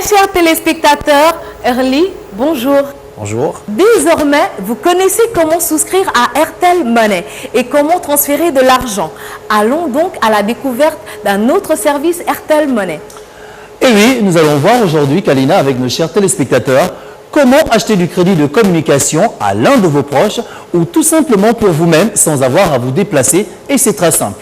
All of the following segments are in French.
chers téléspectateurs, Early, bonjour. Bonjour. Désormais, vous connaissez comment souscrire à Airtel Money et comment transférer de l'argent. Allons donc à la découverte d'un autre service Airtel Money. Et oui, nous allons voir aujourd'hui, Kalina, avec nos chers téléspectateurs, comment acheter du crédit de communication à l'un de vos proches ou tout simplement pour vous-même sans avoir à vous déplacer, et c'est très simple.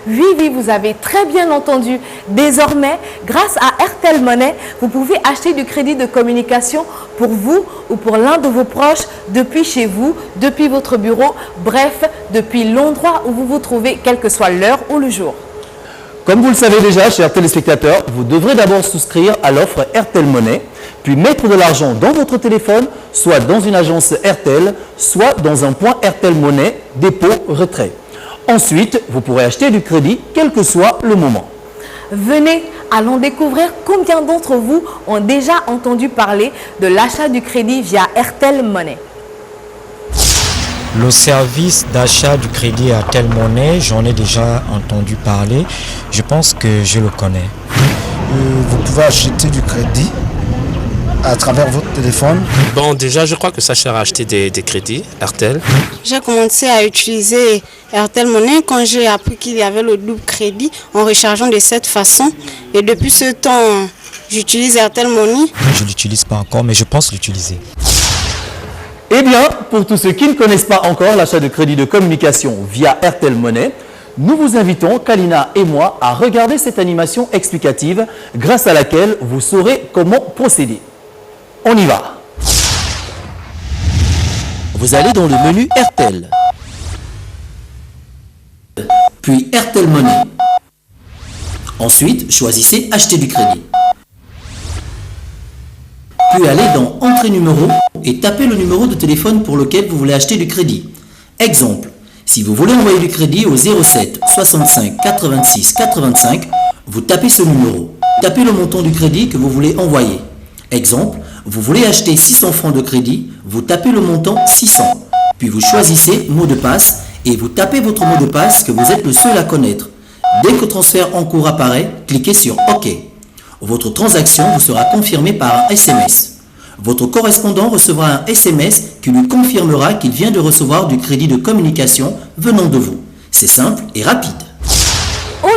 Oui, vous avez très bien entendu. Désormais, grâce à Airtel Money, vous pouvez acheter du crédit de communication pour vous ou pour l'un de vos proches depuis chez vous, depuis votre bureau, bref, depuis l'endroit où vous vous trouvez, quelle que soit l'heure ou le jour. Comme vous le savez déjà, chers téléspectateurs, vous devrez d'abord souscrire à l'offre Airtel Money, puis mettre de l'argent dans votre téléphone, soit dans une agence Airtel, soit dans un point Airtel Money, dépôt-retrait. Ensuite, vous pourrez acheter du crédit, quel que soit le moment. Venez, allons découvrir combien d'entre vous ont déjà entendu parler de l'achat du crédit via Airtel Money. Le service d'achat du crédit Airtel Money, j'en ai déjà entendu parler. Je pense que je le connais. Vous pouvez acheter du crédit à travers votre téléphone. Bon, déjà, je crois que ça sert à acheter des crédits, Airtel. J'ai commencé à utiliser Airtel Money quand j'ai appris qu'il y avait le double crédit en rechargeant de cette façon. Et depuis ce temps, j'utilise Airtel Money. Je ne l'utilise pas encore, mais je pense l'utiliser. Eh bien, pour tous ceux qui ne connaissent pas encore l'achat de crédit de communication via Airtel Money, nous vous invitons, Kalina et moi, à regarder cette animation explicative grâce à laquelle vous saurez comment procéder. On y va. Vous allez dans le menu Airtel, puis Airtel Money. Ensuite, choisissez Acheter du crédit. Puis allez dans Entrée numéro et tapez le numéro de téléphone pour lequel vous voulez acheter du crédit. Exemple, si vous voulez envoyer du crédit au 07 65 86 85, vous tapez ce numéro. Tapez le montant du crédit que vous voulez envoyer. Exemple, vous voulez acheter 600 francs de crédit, vous tapez le montant 600. Puis vous choisissez mot de passe et vous tapez votre mot de passe que vous êtes le seul à connaître. Dès que le transfert en cours apparaît, cliquez sur OK. Votre transaction vous sera confirmée par un SMS. Votre correspondant recevra un SMS qui lui confirmera qu'il vient de recevoir du crédit de communication venant de vous. C'est simple et rapide.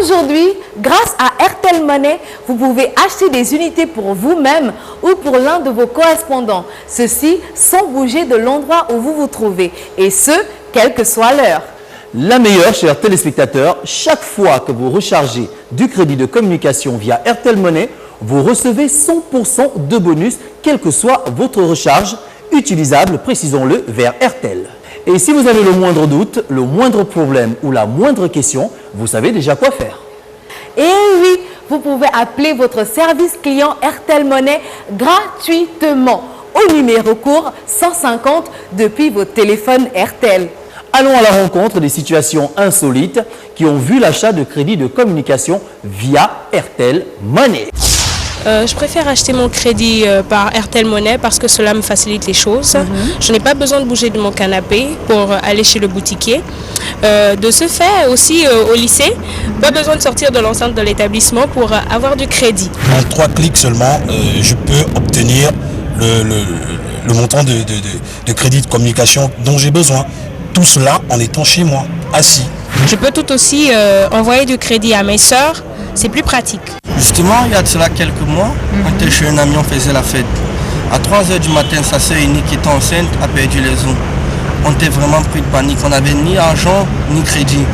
Aujourd'hui, grâce à Airtel Money, vous pouvez acheter des unités pour vous-même ou pour l'un de vos correspondants. Ceci sans bouger de l'endroit où vous vous trouvez. Et ce, quelle que soit l'heure. La meilleure, chers téléspectateurs, chaque fois que vous rechargez du crédit de communication via Airtel Money, vous recevez 100% de bonus, quelle que soit votre recharge, utilisable, précisons-le, vers Airtel. Et si vous avez le moindre doute, le moindre problème ou la moindre question, vous savez déjà quoi faire. Et oui, vous pouvez appeler votre service client Airtel Money gratuitement au numéro court 150 depuis votre téléphone Airtel. Allons à la rencontre des situations insolites qui ont vu l'achat de crédit de communication via Airtel Money. Je préfère acheter mon crédit par Airtel Money parce que cela me facilite les choses. Je n'ai pas besoin de bouger de mon canapé pour aller chez le boutiquier. De ce fait, aussi au lycée, pas besoin de sortir de l'enceinte de l'établissement pour avoir du crédit. En 3 clics seulement, je peux obtenir le montant de crédit de communication dont j'ai besoin. Tout cela en étant chez moi, assis. Je peux tout aussi envoyer du crédit à mes sœurs. C'est plus pratique. Justement, il y a de cela quelques mois, on était chez un ami, on faisait la fête. À 3h du matin, sa sœur aînée qui était enceinte a perdu les os. On était vraiment pris de panique. On n'avait ni argent ni crédit.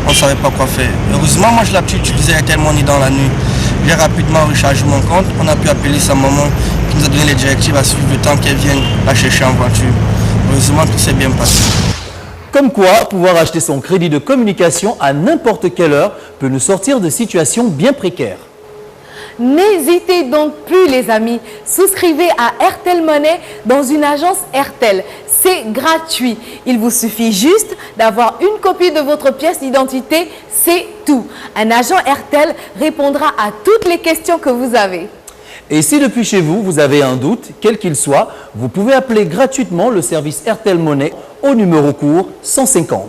On ne savait pas quoi faire. Heureusement, moi je l'ai pu utiliser Airtel Money dans la nuit. J'ai rapidement rechargé mon compte. On a pu appeler sa maman qui nous a donné les directives à suivre le temps qu'elle vienne la chercher en voiture. Heureusement, tout s'est bien passé. Comme quoi, pouvoir acheter son crédit de communication à n'importe quelle heure peut nous sortir de situations bien précaires. N'hésitez donc plus les amis, souscrivez à Airtel Money dans une agence Airtel. C'est gratuit, il vous suffit juste d'avoir une copie de votre pièce d'identité, c'est tout. Un agent Airtel répondra à toutes les questions que vous avez. Et si depuis chez vous, vous avez un doute, quel qu'il soit, vous pouvez appeler gratuitement le service Airtel Money au numéro court 150.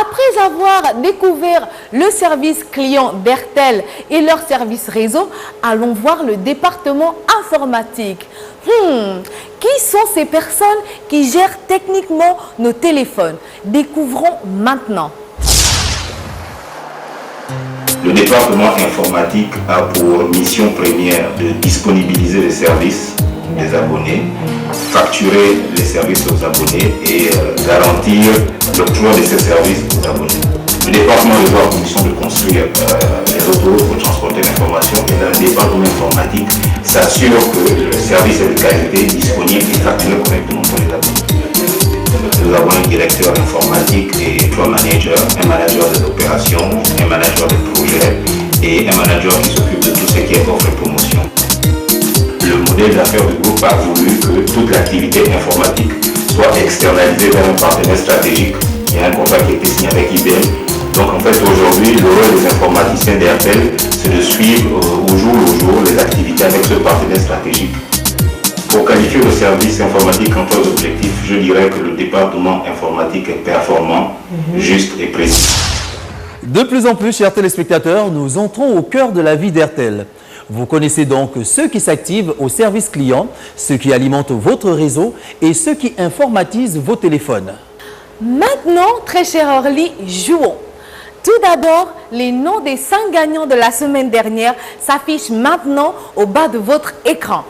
Après avoir découvert le service client d'Airtel et leur service réseau, allons voir le département informatique. Qui sont ces personnes qui gèrent techniquement nos téléphones? Découvrons maintenant. Le département informatique a pour mission première de disponibiliser les services des abonnés, facturer les services aux abonnés et garantir l'octroi de ces services aux abonnés. Le département réseau a pour mission de construire les autoroutes pour transporter l'information et dans le département informatique s'assure que le service est de qualité, disponible et facturé correctement pour les abonnés. Nous avons un directeur informatique et 3 managers, un manager des opérations, un manager des projets et un manager qui s'occupe de tout ce qui est offre et promotion. Le modèle d'affaires du groupe a voulu que toute l'activité informatique soit externalisée vers un partenaire stratégique. Il y a un contrat qui a été signé avec IBM. Donc en fait aujourd'hui, le rôle des informaticiens d'Airtel, c'est de suivre au jour les activités avec ce partenaire stratégique. Pour qualifier le service informatique en trois objectifs, je dirais que le département informatique est performant, juste et précis. De plus en plus, chers téléspectateurs, nous entrons au cœur de la vie d'Airtel. Vous connaissez donc ceux qui s'activent au service client, ceux qui alimentent votre réseau et ceux qui informatisent vos téléphones. Maintenant, très cher Orly, jouons. Tout d'abord, les noms des 5 gagnants de la semaine dernière s'affichent maintenant au bas de votre écran.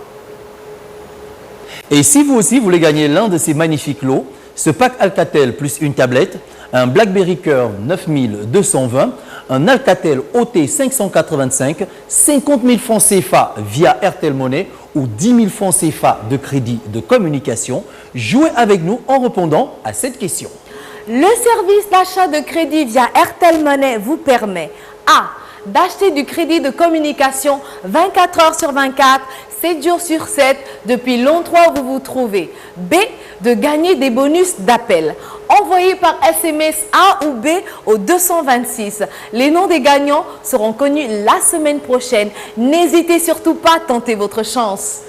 Et si vous aussi voulez gagner l'un de ces magnifiques lots, ce pack Alcatel plus une tablette, un BlackBerry Curve 9220, un Alcatel OT 585, 50 000 francs CFA via Airtel Money ou 10 000 francs CFA de crédit de communication, jouez avec nous en répondant à cette question. Le service d'achat de crédit via Airtel Money vous permet A. D'acheter du crédit de communication 24 heures sur 24, 7 jours sur 7, depuis l'endroit où vous vous trouvez. B. De gagner des bonus d'appel. Envoyez par SMS A ou B au 226. Les noms des gagnants seront connus la semaine prochaine. N'hésitez surtout pas à tenter votre chance.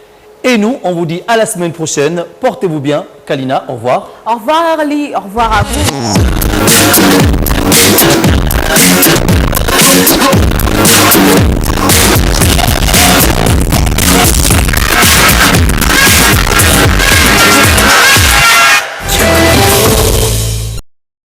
Et nous, on vous dit à la semaine prochaine. Portez-vous bien. Kalina, au revoir. Au revoir Orly, au revoir à vous.